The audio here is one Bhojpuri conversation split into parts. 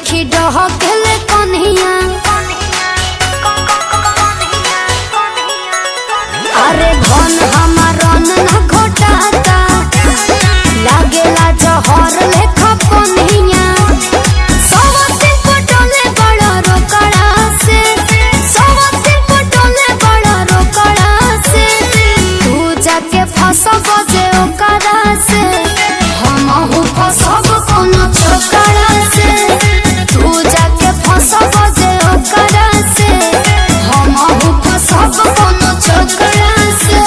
देखी डहकेले कन्हिया। अरे धन हमार न घोटाता, लागेला जहर लेखा पन्हिया। सवती पटोले बड़ा रोकड़ा से, सवती पटोले बड़ा रोकड़ा से। तू जाके फंसब जे ओकरा से, हमहू फंसब कोनो छोकरा से। तू जाके फंसब जे ओकरा से, हमहू फंसब कोनो छोकरा से।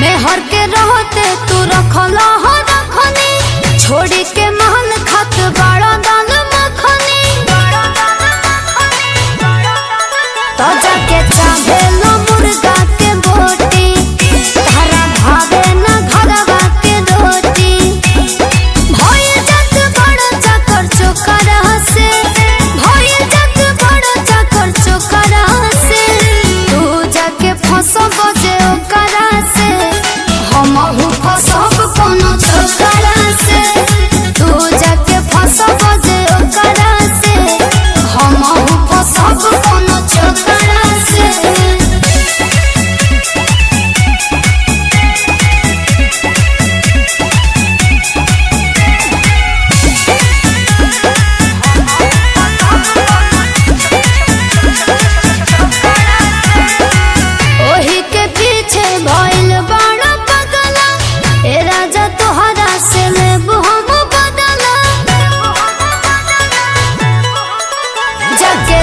मेहर के रहते तू रखला हो रखनी, छोड़ी के महल खत बड़ा दान मखनी। तो जाके चाहे लो मुर्गा के बोटी, तारा भावे न घरवा के रोटी। भइल जात बड़ा चाकर चोकरा से, भइल जात बड़ा चाकर चोकरा से। तू जाके फंसब जे ओकरा से, हमहू फंसब कोनो छोकरा से। तू जाके फंसब जे ओकरा से, हमहू फंसब कोनो छोकरा से। ओही के पीछे भइल बड़ा पगला, ए राजा तोहरा से लेबू हम बदला। जाके